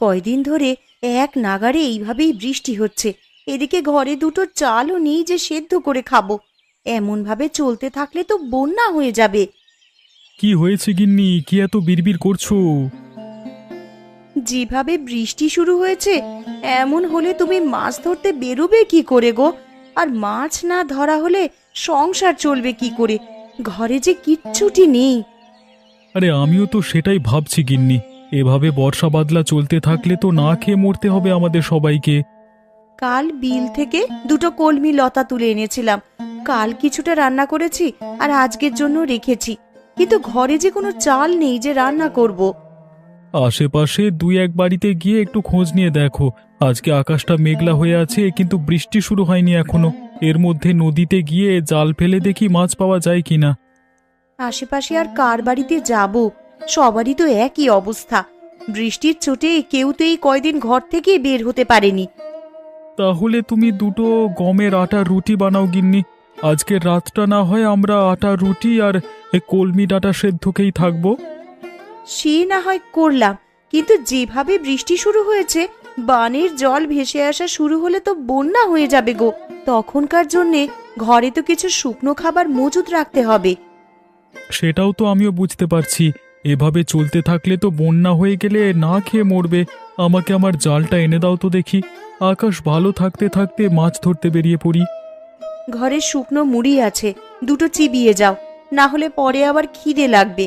কয়দিন ধরে এক নাগাড়ে এইভাবেই বৃষ্টি হচ্ছে। এদিকে ঘরে দুটো চালও নেই যে সেদ্ধ করে খাবো। এমন ভাবে চলতে থাকলে তো বন্যা হয়ে যাবে। কি হয়েছে গিন্নি, কি এত বিড়বিড় করছো? যেভাবে বৃষ্টি শুরু হয়েছে, এমন হলে তুমি মাছ ধরতে বেরোবে কি করে গো? আর মাছ না ধরা হলে সংসার চলবে কি করে? ঘরে যে কিচ্ছুটি নেই। আরে আমিও তো সেটাই ভাবছি গিন্নি, এভাবে বর্ষা বাদলা চলতে থাকলে তো না খেয়ে মরতে হবে আমাদের সবাইকে। কাল বিল থেকে দুটো কলমি লতা তুলে এনেছিলাম। কাল কিছুটা রান্না করেছি আর আজকের জন্য রেখেছি, কিন্তু ঘরে যে কোনো চাল নেই যে রান্না করব। আশেপাশে দুই এক বাড়িতে গিয়ে একটু খোঁজ নিয়ে দেখো। আজকে আকাশটা মেঘলা হয়ে আছে, কিন্তু বৃষ্টি শুরু হয়নি এখনো। এর মধ্যে নদীতে গিয়ে জাল ফেলে দেখি মাছ পাওয়া যায় কিনা। আশেপাশে আর কার বাড়িতে যাব? সবারই তো একই অবস্থা। বৃষ্টির চোটে কেউ তো এই কয়দিন ঘর থেকে বের হতে পারেনি। তাহলে তুমি দুটো গমের আটার রুটি বানাও গিন্নি। আজকের রাতটা না হয় আমরা আটার রুটি আর কলমি ডাঁটা সেদ্ধকেই থাকবো। সে না হয় করলাম, কিন্তু যেভাবে বৃষ্টি শুরু হয়েছে, বানের জল ভেসে আসা শুরু হলে তো বন্যা হয়ে যাবে গো। তখনকার জন্যে ঘরে তো কিছু শুকনো খাবার মজুত রাখতে হবে। সেটাও তো আমিও বুঝতে পারছি। এভাবে চলতে থাকলে তো বন্যা হয়ে গেলে না খেয়ে মরবে। আমাকে আমার জালটা এনে দাও তো দেখি। আকাশ ভালো থাকতে থাকতে মাছ ধরতে বেরিয়ে পড়ি। ঘরে শুকনো মুড়ি আছে, দুটো চিবিয়ে যাও, না হলে পরে আবার খিদে লাগবে।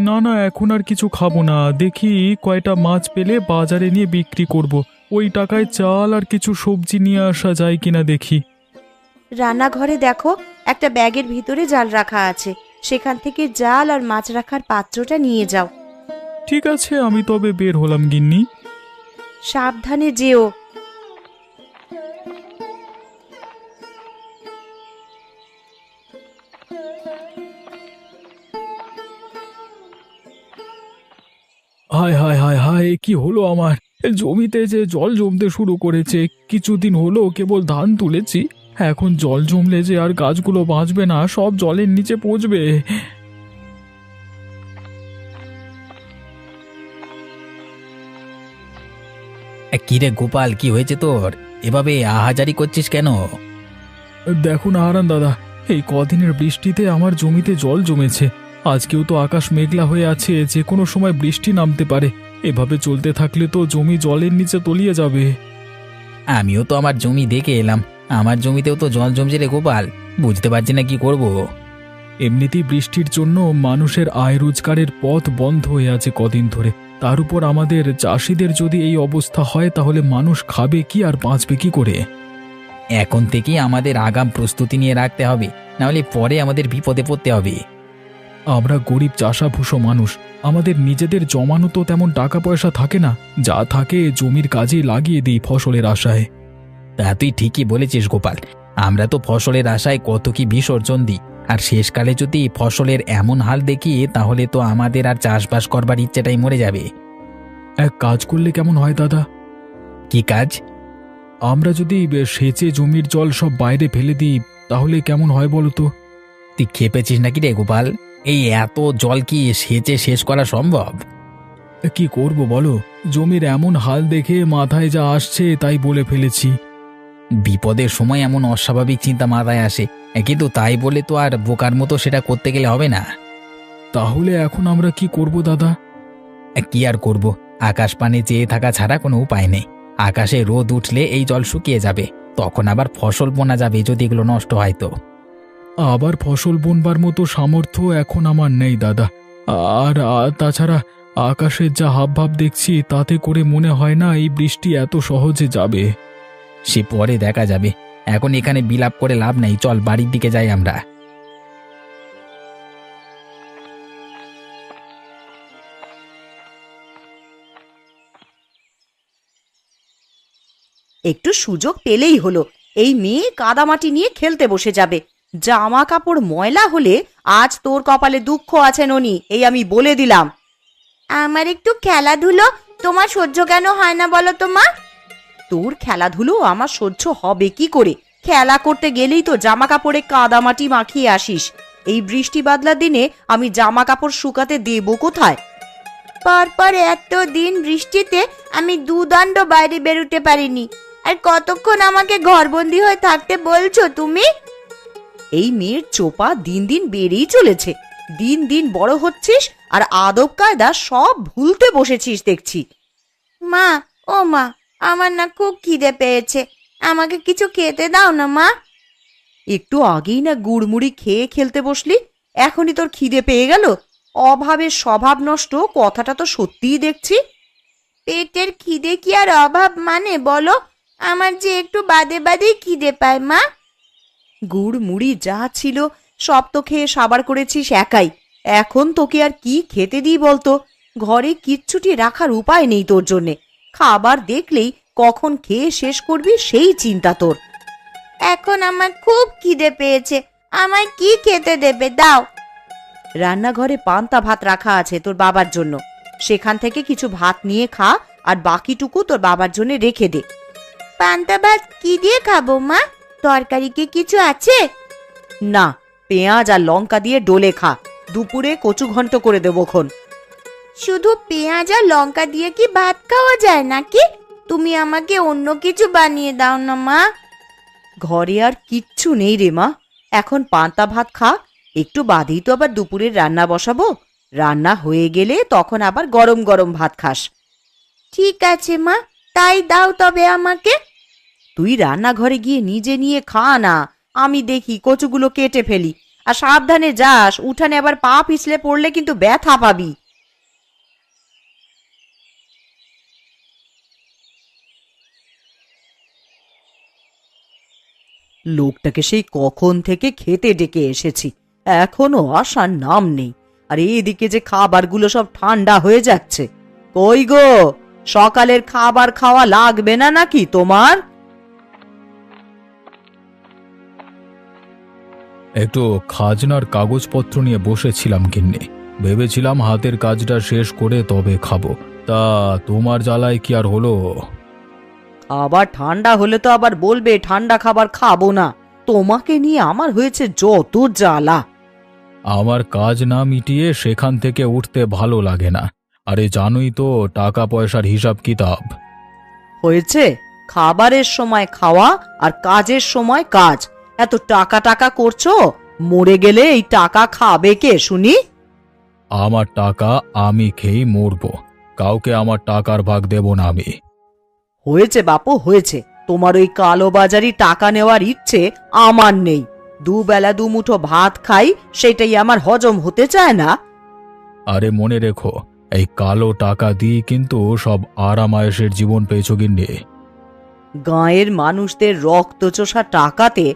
না না, এখন আর কিছু খাবো না। দেখি কয়টা মাছ পেলে বাজারে নিয়ে বিক্রি করব। ওই টাকায় চাল আর কিছু সবজি নিয়ে আসা যায় কিনা দেখি। রান্নাঘরে দেখো, একটা ব্যাগের ভিতরে জাল রাখা আছে। সেখান থেকে জাল আর মাছ রাখার পাত্রটা নিয়ে যাও। ঠিক আছে, আমি তবে বের হলাম গিন্নি। সাবধানে যেও। হায় হায় হায় হায়, কি হলো আমার? জমিতে যে জল জমতে শুরু করেছে। কিছুদিন হলো কেবল ধান তুলেছি, এখন জল জমলে যে আর গাছগুলো বাঁচবে না, সব জলের নিচে পচবে। কিরে গোপাল, কি হয়েছে তোর? এভাবে আহাজারি করছিস কেন? দেখো না হারান দাদা, এই কদিনের বৃষ্টিতে আমার জমিতে জল জমেছে। আজকেও তো আকাশ মেঘলা হয়ে আছে, যে কোনো সময় বৃষ্টি নামতে পারে। এভাবে চলতে থাকলে তো জমি জলের নিচে তলিয়ে যাবে। আমিও তো আমার জমি দেখে এলাম, আমার জমিতেও তো জল জমছে রে গোপাল। বুঝতে পারছি না কি করব। এমনিতেই বৃষ্টির জন্য মানুষের আয় রোজগারের পথ বন্ধ হয়ে আছে কদিন ধরে। তার উপর আমাদের চাষিদের যদি এই অবস্থা হয়, তাহলে মানুষ খাবে কি আর বাঁচবে কি করে? এখন থেকেই আমাদের আগাম প্রস্তুতি নিয়ে রাখতে হবে, নাহলে পরে আমাদের বিপদে পড়তে হবে। আমরা গরিব চাষাভুষো মানুষ, আমাদের নিজেদের জমানো তো তেমন টাকা পয়সা থাকে না। যা থাকে জমির কাজে লাগিয়ে দিই ফসলের আশায়। তা তুই ঠিকই বলেছিস গোপাল, আমরা তো ফসলের আশায় কত কি বিসর্জন দিই। আর শেষকালে যদি ফসলের এমন হাল দেখি, তাহলে তো আমাদের আর চাষবাস করবার ইচ্ছেটাই মরে যাবে। এক কাজ করলে কেমন হয় দাদা? কি কাজ? আমরা যদি সেচে জমির জল সব বাইরে ফেলে দিই, তাহলে কেমন হয় বলো তো? তুই খেপেছিস নাকি রে গোপাল? এই এত জল কি সেচে শেষ করা সম্ভব? কি করব বলো, জমির এমন হাল দেখে মাথায় যা আসছে তাই বলে ফেলেছি। বিপদের সময় এমন অস্বাভাবিক চিন্তা মাথায় আসে, কিন্তু তাই বলে তো আর বোকার মতো সেটা করতে গেলে হবে না। তাহলে এখন আমরা কি করব দাদা? কি আর করব, আকাশ পানে চেয়ে থাকা ছাড়া কোনো উপায় নেই। আকাশে রোদ উঠলে এই জল শুকিয়ে যাবে, তখন আবার ফসল বোনা যাবে যদি এগুলো নষ্ট হয় তো। আবার ফসল বুনবার মতো সামর্থ্য এখন আমার নেই দাদা। আর তাছাড়া আকাশের যা হাবভাব দেখছি, তাতে করে মনে হয় না এই বৃষ্টি এত সহজে যাবে। সে পরে দেখা যাবে, এখন এখানে বিলাপ করে লাভ নেই। চল বাড়ির দিকে যাই আমরা। একটু সুযোগ পেলেই হলো, এই মেয়ে কাদামাটি নিয়ে খেলতে বসে যাবে। জামা কাপড় ময়লা হলে আজ তোর কপালে দুঃখ আছে ননি, এই আমি বলে দিলাম। আমার একটু খেলাধুলো তোমার সহ্য কেন হয় না বলো তো মা? তোর খেলাধুলো আমার সহ্য হবে কি করে? খেলা করতে গেলেই তো জামা কাপড়ে কাদামাটি মাখিয়ে আসিস। এই বৃষ্টি বাদলার দিনে আমি জামা কাপড় শুকাতে দেবো কোথায়? পর এত দিন বৃষ্টিতে আমি দুদণ্ড বাইরে বেরোতে পারিনি, আর কতক্ষণ আমাকে ঘরবন্দি হয়ে থাকতে বলছো তুমি? এই মেয়ের চোপা দিন দিন বেড়েই চলেছে। দিন দিন বড় হচ্ছিস আর আদব কায়দা সব ভুলতে বসেছিস দেখছি। মা, ও মা, আমার না খুব খিদে পেয়েছে, আমাকে কিছু খেতে দাও না মা। একটু আগেই না গুড়মুড়ি খেয়ে খেলতে বসলি, এখনই তোর খিদে পেয়ে গেল? অভাবের স্বভাব নষ্ট, কথাটা তো সত্যিই দেখছি। পেটের খিদে কি আর অভাব মানে বলো? আমার যে একটু বাদে বাদেই খিদে পায় মা। গুড় মুড়ি যা ছিল সব তো খেয়ে সাবার করেছিস একাই। এখন তোকে আর কি খেতে দিই বলতো? ঘরে কিচ্ছুটি রাখার উপায় নেই তোর জন্যে। খাবার দেখলেই কখন খেয়ে শেষ করবি সেই চিন্তা তোর। এখন আমার খুব খিদে পেয়েছে, আমায় কি খেতে দেবে দাও। রান্নাঘরে পান্তা ভাত রাখা আছে তোর বাবার জন্য, সেখান থেকে কিছু ভাত নিয়ে খা, আর বাকিটুকু তোর বাবার জন্য রেখে দে। পান্তা ভাত কি দিয়ে খাবো মা? তরকারি কি কিছু আছে? না, পেঁয়াজ আর লঙ্কা দিয়ে ডোলে খা। দুপুরে কচু ঘন্ট করে দেবো খন। শুধু পেঁয়াজ আর লঙ্কা দিয়ে কি ভাত খাওয়া যায় নাকি? তুমি আমাকে অন্য কিছু বানিয়ে দাও না মা। ঘরে আর কিচ্ছু নেই রে মা, এখন পান্তা ভাত খা। একটু বাদেই তো আবার দুপুরের রান্না বসাবো। রান্না হয়ে গেলে তখন আবার গরম গরম ভাত খাস। ঠিক আছে মা, তাই দাও তবে আমাকে। তুই রান্নাঘরে গিয়ে নিজে নিয়ে খা না, আমি দেখি কচুগুলো কেটে ফেলি। আর সাবধানে যাস, উঠানে আবার পা পিছলে পড়লে কিন্তু ব্যথা পাবি। লোকটাকে সেই কখন থেকে খেতে ডেকে এসেছি, এখনো আসার নাম নেই। আর এদিকে যে খাবারগুলো সব ঠান্ডা হয়ে যাচ্ছে। কই গো, সকালের খাবার খাওয়া লাগবে না নাকি তোমার? একটু খাজনার কাগজপত্র নিয়ে বসেছিলাম গিন্নি, ভেবেছিলাম হাতের কাজটা শেষ করে তবে খাবো। তা তোমার জ্বালায় কি আর হলো? আবার ঠান্ডা হলে তো আবার বলবে ঠান্ডা খাবার খাবো না। তোমাকে নিয়ে আমার হয়েছে যত জ্বালা। আমার কাজ না মিটিয়ে সেখান থেকে উঠতে ভালো লাগে না। আরে জানোই তো টাকা পয়সার হিসাব কিতাব। হয়েছে, খাবারের সময় খাওয়া আর কাজের সময় কাজ। এত টাকা টাকা করছো, মরে গেলে এই টাকা খাবে কে শুনি? আমার টাকা আমি খেয়েই মরবো, কাউকে আমার টাকার ভাগ দেব না আমি। হয়েছে বাপু, হয়েছে। তোমার ওই কালোবাজারি টাকা নেওয়ার ইচ্ছে আমার নেই। দুবেলা দুমুঠো ভাত খাই, সেটাই আমার হজম হতে চায় না। আরে মনে রেখো, এই কালো টাকা দিয়ে কিন্তু সব আরামায়েশের জীবন পেয়েছো গিন্নি। গাঁয়ের মানুষদের রক্তচোষা টাকাতে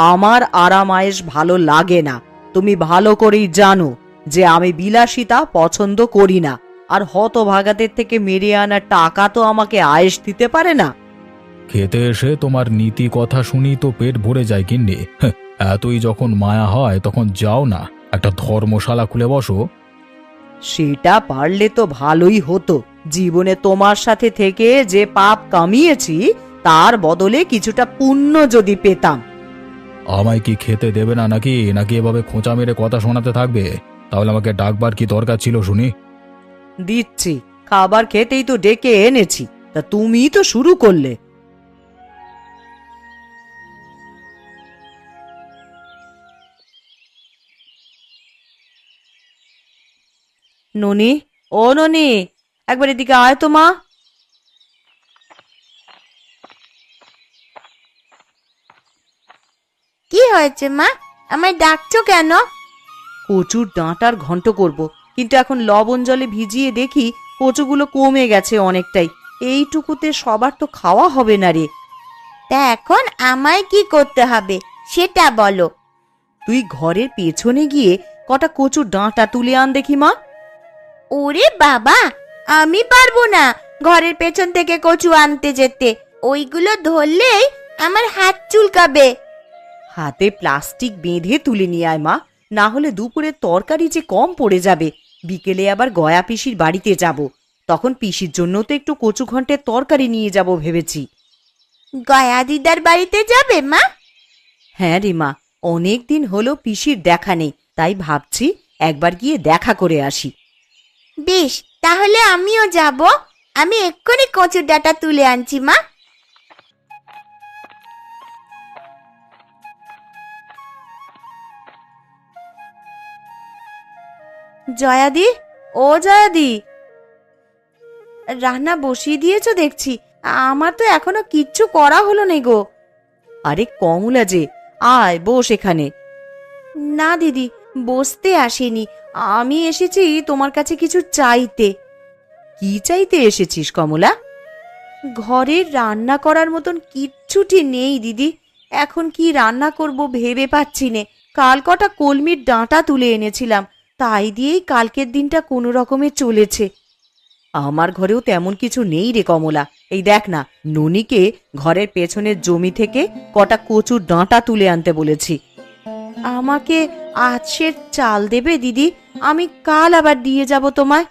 আমার আরামায়েশ ভালো লাগে না। তুমি ভালো করেই জানো যে আমি বিলাসিতা পছন্দ করি না। আর হতভাগাদের থেকে মেরে আনা টাকা তো আমাকে আয়েশ দিতে পারে না। খেতে এসে তোমার নীতি কথা শুনি তো পেট ভরে যায় গিন্নি। এতই যখন মায়া হয় তখন যাও না, একটা ধর্মশালা খুলে বসো। সেটা পারলে তো ভালোই হতো। জীবনে তোমার সাথে থেকে যে পাপ কামিয়েছি তার বদলে কিছুটা পুণ্য যদি পেতাম। আমায় কি খেতে দেবে না নাকি নাকি এভাবে খোঁচা মেরে কথা শোনাতে থাকবে? তাহলে আমাকে ডাকবার কি দরকার ছিল শুনি? দিচ্ছি, খাবার খেতেই তো ডেকে এনেছি, তা তুমি তো শুরু করলে। ননি, ও ননি, একবার এদিকে আয় তো মা। কি হয়েছে মা, আমায় ডাকছো কেন? কচুর ডাঁটার ঘন্ট করব, কিন্তু এখন লবণ জলে ভিজিয়ে দেখি কচুগুলো কমে গেছে অনেকটাই। এইটুকুতে সবার তো খাওয়া হবে না রে। তা এখন আমায় কি করতে হবে সেটা বলো। তুই ঘরের পেছনে গিয়ে কটা কচুর ডাঁটা তুলে আন দেখি মা। ওরে বাবা, আমি পারবো না ঘরের পেছন থেকে কচু আনতে যেতে। ওইগুলো ধরলেই আমার হাত চুলকাবে। হাতে প্লাস্টিক বেঁধে তুলে নিয়ে আয় মা, না হলে দুপুরের তরকারি যে কম পড়ে যাবে। বিকেলে আবার গয়া পিসির বাড়িতে যাব, তখন পিসির জন্য তো একটু কচু ঘন্টের তরকারি নিয়ে যাব ভেবেছি। গয়া দিদার বাড়িতে যাবে মা? হ্যাঁ রে মা, অনেক দিন হলো পিসির দেখা নেই, তাই ভাবছি একবার গিয়ে দেখা করে আসি। বেশ, তাহলে আমিও যাব। আমি এক্ষুনি কচুর ডাঁটা তুলে আনছি মা। জয়াদি, ও জয়াদি, রান্না বসিয়ে দিয়েছো দেখছি। আমার তো এখনো কিচ্ছু করা হলো না গো। আরে কমলা যে, আয় বস এখানে। না দিদি, বসতে আসিনি, আমি এসেছি তোমার কাছে কিছু চাইতে। কি চাইতে এসেছিস কমলা? ঘরের রান্না করার মতন কিচ্ছুটি নেই দিদি। এখন কি রান্না করব ভেবে পাচ্ছি নে। কাল কটা কলমির ডাঁটা তুলে এনেছিলাম, তাই দিয়েই কালকের দিনটা কোনো রকমে চলেছে। আমার ঘরেও তেমন কিছু নেই রে কমলা। এই দেখ না, ননিকে ঘরের পেছনের জমি থেকে কটা কচুর ডাঁটা তুলে আনতে বলেছি। আমাকে আজ সের চাল দেবে দিদি? আমি কাল আবার দিয়ে যাব তোমায়।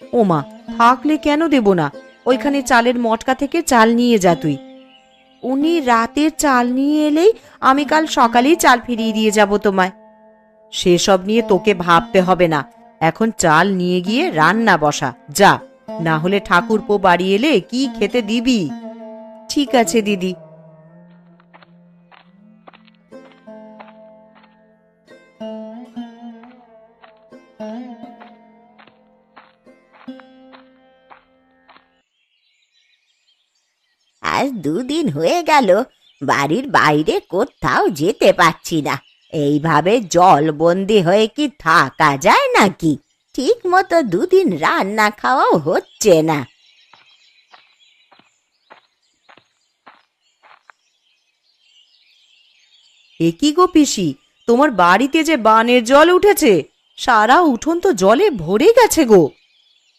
ওমা, থাকলে কেন দেব না? ওইখানে চালের মটকা থেকে চাল নিয়ে যা তুই। উনি রাতের চাল নিয়ে এলেই আমি কাল সকালেই চাল ফিরিয়ে দিয়ে যাব তোমায়। সেসব নিয়ে তোকে ভাবতে হবে না, এখন চাল নিয়ে গিয়ে রান্না বসা যা, না হলে ঠাকুরপো বাড়ি এলে কি খেতে দিবি? ঠিক আছে দিদি। আজ 2 দিন হয়ে গেল বাড়ির বাইরে কোথাও যেতে পারছি না। এইভাবে জলবন্দি হয়ে কি থাকা যায় নাকি? ঠিক মতো 2 দিন রান্না খাওয়াও হচ্ছে না। এ কি গো পিসি, তোমার বাড়িতে যে বানের জল উঠেছে, সারা উঠোন তো জলে ভরে গেছে গো।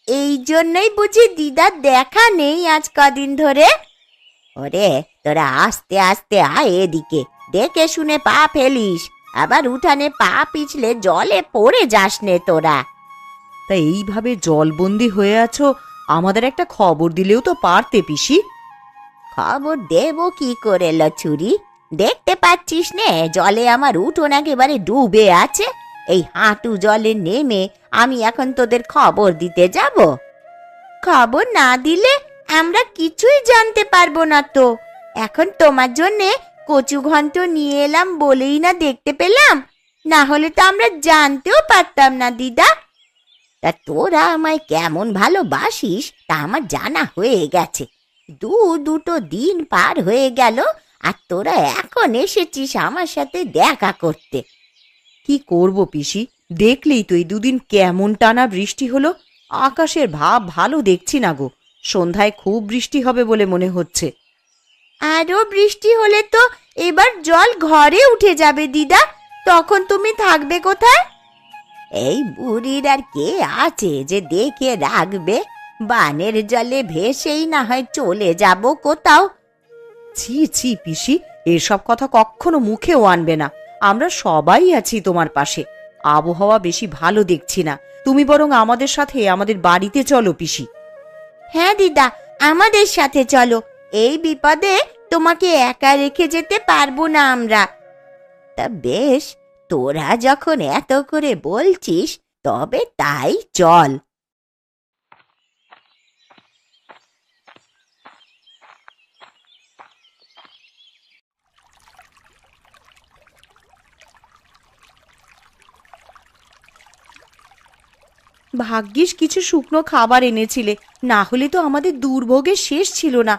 এই জন্যই বুঝি দিদার দেখা নেই আজ কদিন ধরে। ওরে, তোরা আস্তে আস্তে আয় এদিকে, দেখে শুনে পা ফেলিস, আবার উঠানে পা পিছলে জলে পড়ে যাস নে তোরা। তা এইভাবে জলবন্দি হয়ে আছো, আমাদের একটা খবর দিলেও তো পারতে পিসি। খবর দেব কি করে লছুরি? দেখতে পাচ্ছিস নে জলে আমার উঠোন একেবারে ডুবে আছে। এই হাঁটু জলে নেমে আমি এখন তোদের খবর দিতে যাব? খবর না দিলে আমরা কিছুই জানতে পারবো না তো। এখন তোমার জন্যে কচু ঘন্ট নিয়ে এলাম বলেই না দেখতে পেলাম, না হলে তো আমরা জানতেও পারতাম না দিদা। তা তোরা আমায় কেমন ভালোবাসিস তা আমার জানা হয়ে গেছে। দুটো দিন পার হয়ে গেল আর তোরা এখন এসেছিস আমার সাথে দেখা করতে। কি করব পিসি, দেখলেই তো এই 2 দিন কেমন টানা বৃষ্টি হলো। আকাশের ভাব ভালো দেখছি না গো, সন্ধ্যায় খুব বৃষ্টি হবে বলে মনে হচ্ছে। আরো বৃষ্টি হলে তো এবার জল ঘরে উঠে যাবে দিদা, তখন তুমি থাকবে কোথায়? এই বুড়ির আর কে আছে যে দেখে রাখবে? বানের জলে ভেসেই না হয় চলে যাব কোথাও। ছি ছি পিসি, এসব কথা কখনো মুখেও আনবে না। আমরা সবাই আছি তোমার পাশে। আবহাওয়া বেশি ভালো দেখছি না, তুমি বরং আমাদের সাথে আমাদের বাড়িতে চলো পিসি। হ্যাঁ দিদা, আমাদের সাথে চলো। এই বিপদে তোমাকে একা রেখে যেতে পারবো না আমরা। তা বেশ, তোরা যখন এত করে বলছিস তবে তাই চল। ভাগ্যিস কিছু শুকনো খাবার এনেছিলে, না হলে তো আমাদের দুর্ভোগের শেষ ছিল না।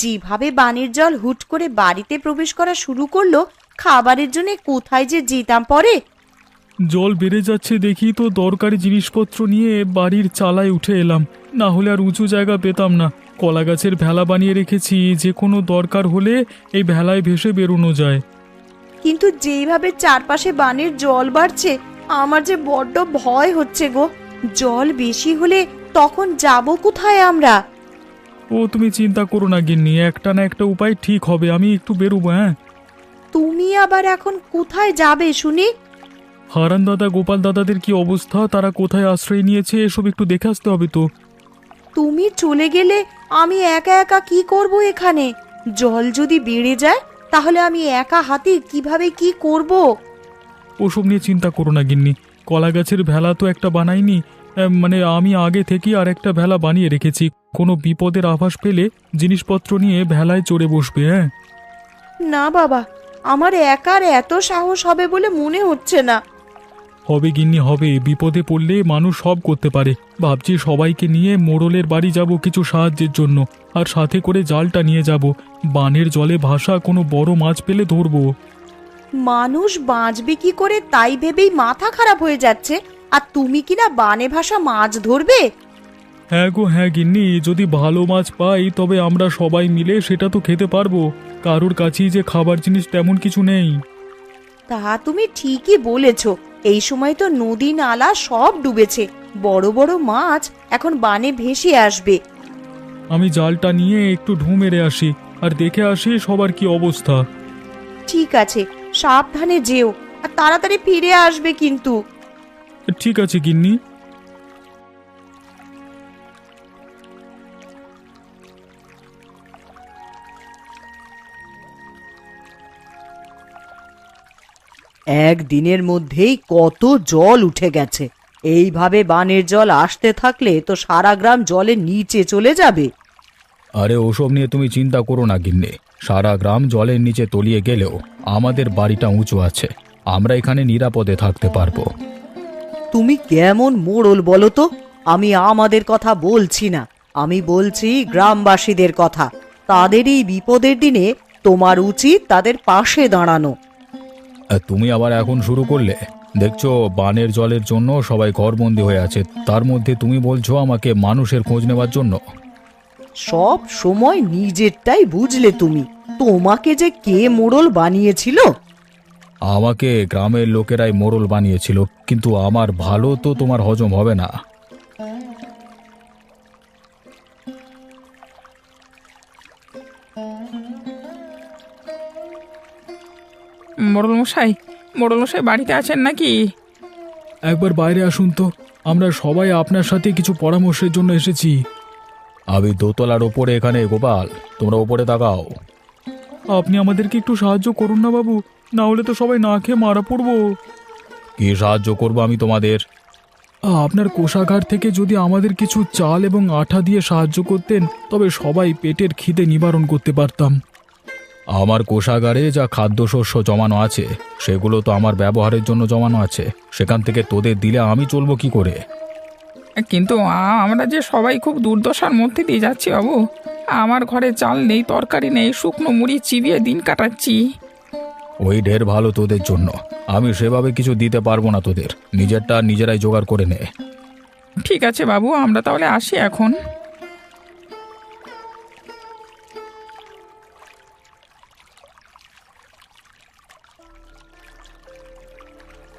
যেভাবে বানের জল হুট করে বাড়িতে প্রবেশ করা শুরু করলো, খাবারের জন্য কোথায় যে যেতাম পরে। জল বেড়ে যাচ্ছে দেখি তো দরকারি জিনিসপত্র নিয়ে বাড়ির চালায় উঠে এলাম, না হলে আর উঁচু জায়গা পেতাম না। কলা গাছের ভেলা বানিয়ে রেখেছি, যে কোনো দরকার হলে এই ভেলায় ভেসে বেরোনো যায়। কিন্তু যেইভাবে চারপাশে বানের জল বাড়ছে, আমার যে বড্ড ভয় হচ্ছে গো। জল বেশি হলে তখন যাব কোথায় আমরা? ও তুমি চিন্তা করো না গিন্নি, একটা না একটা উপায় ঠিক হবে। আমি একটু বেরোবো। হ্যাঁ, তুমি আবার এখন কোথায় যাবে শুনি? হারান দাদা গোপাল দাদাদের কি অবস্থা, তারা কোথায় আশ্রয় নিয়েছে, এসব একটু দেখে আসতে হবে তো। তুমি চলে গেলে আমি একা একা কি করব এখানে? জল যদি বেড়ে যায় তাহলে আমি একা হাতে কিভাবে কি করব? ওসব নিয়ে চিন্তা করো না গিন্নি, কলা গাছের ভেলা তো একটা বানাইনি, মানে আমি আগে থেকেই আর একটা ভেলা বানিয়ে রেখেছি। কোনো বিপদের আভাস পেলে জিনিসপত্র নিয়ে ভেলায় চড়ে বসবে। হ্যাঁ, না বাবা, আমার একার এত সাহস হবে বলে মনে হচ্ছে না। হবে গিন্নি হবে, বিপদে পড়লে মানুষ সব করতে পারে। ভাবছি সবাইকে নিয়ে মোড়লের বাড়ি যাব কিছু সাহায্যের জন্য, আর সাথে করে জালটা নিয়ে যাব। বানের জলে ভাসা কোনো বড় মাছ পেলে ধরবো। মানুষ বাঁচবে কি করে তাই ভেবেই মাথা খারাপ হয়ে যাচ্ছে, আর তুমি কিনা বানে ভাসা মাছ ধরবে? হ্যাঁ গো হ্যাঁ গিন্নি, যদি ভালো মাছ পাই তবে আমরা সবাই মিলে সেটা তো খেতে পারবো। কারোর কাছেই যে খাবার জিনিস তেমন কিছু নেই। তা তুমি ঠিকই বলেছ, এই সময় তো নদী নালা সব ডুবেছে, বড় বড় মাছ এখন বানে ভেসে আসবে। আমি জালটা নিয়ে একটু ঢু মেরে আসি, আর দেখে আসি সবার কি অবস্থা। ঠিক আছে, সাবধানে যেও, আর তাড়াতাড়ি ফিরে আসবে কিন্তু। ঠিক আছে গিন্নি। একদিনের মধ্যেই কত জল উঠে গেছে। এইভাবে বানের জল আসতে থাকলে তো সারা গ্রাম জলের নিচে চলে যাবে। আরে ওসব নিয়ে তুমি চিন্তা করো না গিন্নি, সারা গ্রাম জলের নিচে তলিয়ে গেলেও আমাদের বাড়িটা উঁচু আছে, আমরা এখানে নিরাপদে থাকতে পারবো। তুমি কেমন মোড়ল বলো তো? আমি আমাদের কথা বলছি না, আমি বলছি গ্রামবাসীদের কথা। তাদের এই বিপদের দিনে তোমার উচিত তাদের পাশে দাঁড়ানো। আর তুমি আবার এখন শুরু করলে? দেখছো বানের জলের জন্য সবাই ঘরবন্দি হয়ে আছে, তার মধ্যে তুমি বলছো আমাকে মানুষের খোঁজ নেওয়ার জন্য। সব সময় নিজেরটাই বুঝলে তুমি। তোমাকে যে কে মোড়ল বানিয়েছিল? আমাকে গ্রামের লোকেরাই মোড়ল বানিয়েছিল, কিন্তু আমার ভালো তো তোমার হজম হবে না। মোড়লমশাই বাড়িতে আছেন নাকি? একবার বাইরে আসুন তো, আমরা সবাই আপনার সাথে কিছু পরামর্শের জন্য এসেছি। আমি দোতলার ওপরে এখানে, গোপাল তোমরা ওপরে তাকাও। আপনি আমাদেরকে একটু সাহায্য করুন না বাবু, না হলে তো সবাই না খেয়ে মারা পড়বো। কি সাহায্য করবো আমি তোমাদের? আপনার কোষাগার থেকে যদি আমাদের কিছু চাল এবং আঠা দিয়ে সাহায্য করতেন, তবে সবাই পেটের খিদে নিবারণ করতে পারতাম। আমার কোষাগারে যা খাদ্যশস্য জমানো আছে সেগুলো তো আমার ব্যবহারের জন্য জমানো আছে, সেখান থেকে তোদের দিলে আমি চলবো কি করে? কিন্তু আমরা যে সবাই খুব দুর্দশার মধ্যে দিয়ে যাচ্ছি বাবু। আমার ঘরে চাল নেই, তরকারি নেই, শুকনো মুড়ি চিবিয়ে দিন কাটাচ্ছি। ওই ঢের ভালো তোদের জন্য, আমি সেভাবে কিছু দিতে পারবো না তোদের, নিজেরটা নিজেরাই জোগাড় করে নে। ঠিক আছে বাবু, আমরা তাহলে আসি এখন।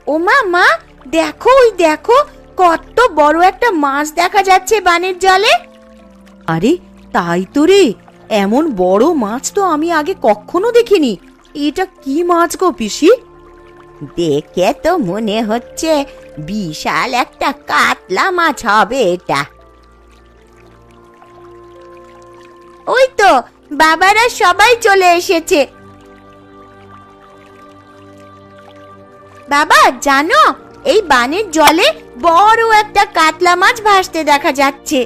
ও মা, দেখো ওই দেখো, কত বড় একটা মাছ দেখা যাচ্ছে বানের জলে। আরে তাই তো রে, এমন বড় মাছ তো আমি আগে কখনো দেখিনি। এটা কি মাছ গো পিসি? দেখে তো মনে হচ্ছে বিশাল একটা কাতলা মাছ হবে এটা। ওই তো বাবারা সবাই চলে এসেছে। বাবা জানো, এই বানের জলে বড় একটা কাতলা মাছ ভাসতে দেখা যাচ্ছে।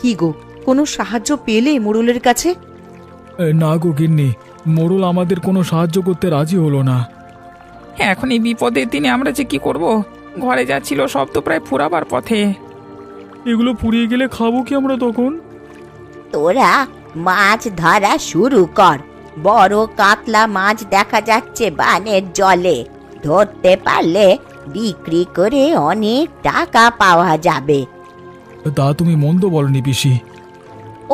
কি গো, কোনো সাহায্য পেলে মোড়লের কাছে? না গো গিন্নি, মোড়ল আমাদের কোনো সাহায্য করতে রাজি হলো না। এখন এই বিপদের দিনে আমরা যে কি করব? ঘরে যা ছিল সব তো প্রায় ফুরাবার পথে। এগুলো পুড়িয়ে গেলে খাবো কি আমরা তখন? তোরা মাছ ধরা শুরু কর, বড় কাতলা মাছ দেখা যাচ্ছে বানের জলে। ধরতে পারলে বিক্রি করে অনেক টাকা পাওয়া যাবে। তা তুমি মন্দ বলনি পিসি।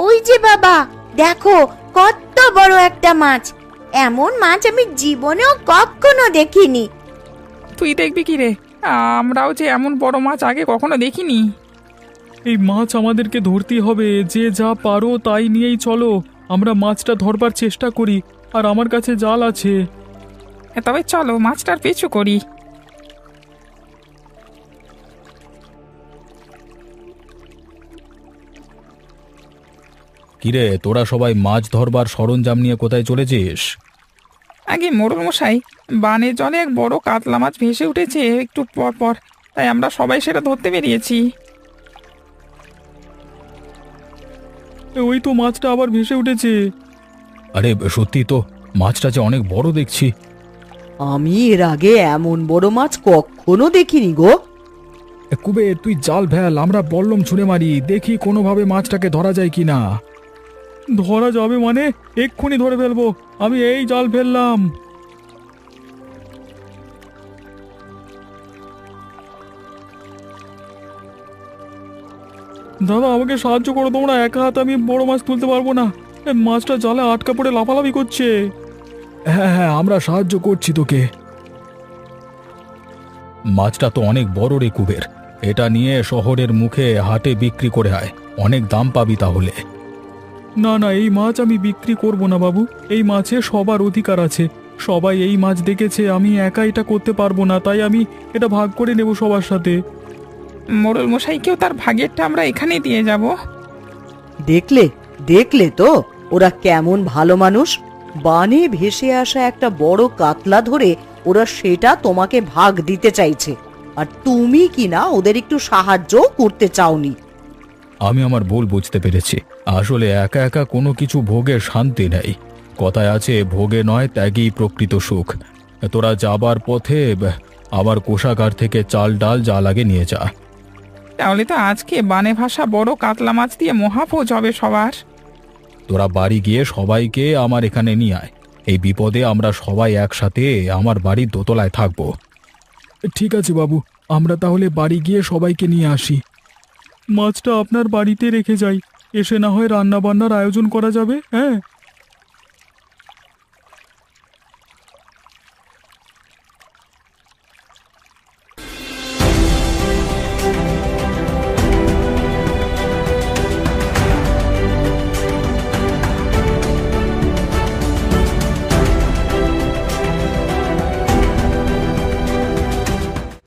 ওই যে বাবা দেখো, কত বড় একটা মাছ। এমন মাছ আমি জীবনেও কখনো দেখিনি। তুই দেখবি কি রে? আমরাও যে এমন বড় মাছ আগে কখনো দেখিনি। এই মাছ আমাদেরকে ধরতেই হবে, যে যা পারো তাই নিয়েই চলো। আমরা মাছটা ধরবার চেষ্টা করি, আর আমার কাছে জাল আছে। তবে চলো মাছটার পিছু করি। কিরে, তোরা সবাই মাছ ধরবার সরঞ্জাম নিয়ে কোথায় চলেছিস? আগে মোড়ল মশাই, বানের জলে এক বড় কাতলা মাছ ভেসে উঠেছে একটু পর পর। তাই আমরা সবাই সেটা ধরতে বেরিয়েছি। ওই তো মাছটা আবার ভেসে উঠেছে। আরে সত্যি তো, মাছটা যে অনেক বড় দেখছি। আমি এর আগে এমন বড় মাছ কখনো দেখিনি গো। কুবের, তুই জাল ফেল, আমরা বল্লম ছুঁড়ে মারি, দেখি কোনোভাবে মাছটাকে ধরা যায় কিনা। ধরা যাবে মানে? এক্ষুনি ধরে ফেলবো, আমি এই জাল ফেললাম। দাদা, আমাকে সাহায্য করো তোমরা, একা হাতে আমি বড় মাছ তুলতে পারবো না। মাছটা জালে আটকা পড়ে লাফালাফি করছে। হ্যাঁ হ্যাঁ, আমরা সাহায্য করছি তোকে। মাছটা তো অনেক বড় রে কুবের, এটা নিয়ে শহরের মুখে হাটে বিক্রি করে আয়, অনেক দাম পাবি তাহলে। না না, এই মাছ আমি বিক্রি করব না বাবু, এই মাছে সবার অধিকার আছে, সবাই এই মাছ দেখেছে, আমি একা এটা করতে পারবো না, তাই আমি এটা ভাগ করে নেব সবার সাথে। মোড়ল মশাইকেও তার ভাগেরটা আমরা এখানেই দিয়ে যাব। দেখলে দেখলে তো ওরা কেমন ভালো মানুষ। বানে ভেসে আসা একটা বড় কাতলা ধরে ওরা সেটা তোমাকে ভাগ দিতে চাইছে, আর তুমি কিনা ওদের একটু সাহায্য করতে চাওনি। আমি আমার ভুল বুঝতে পেরেছি, আসলে একা একা কোনো কিছু ভোগে শান্তি নেই। কথায় আছে, ভোগে নয় ত্যাগেই প্রকৃত সুখ। তোরা যাবার পথে আবার কোষাগার থেকে চাল ডাল যা লাগে নিয়ে যা। তাহলে তো আজকে বানে ভাষা বড় কাতলা মাছ দিয়ে মহাভোজ হবে সবার। তোরা বাড়ি গিয়ে সবাইকে আমার এখানে নিয়ে আয়, এই বিপদে আমরা সবাই একসাথে আমার বাড়ির দোতলায় থাকবো। ঠিক আছে বাবু, আমরা তাহলে বাড়ি গিয়ে সবাইকে নিয়ে আসি। মাছটা আপনার বাড়িতে রেখে যাই, এসে না হয় রান্না বান্নার আয়োজন করা যাবে। হ্যাঁ।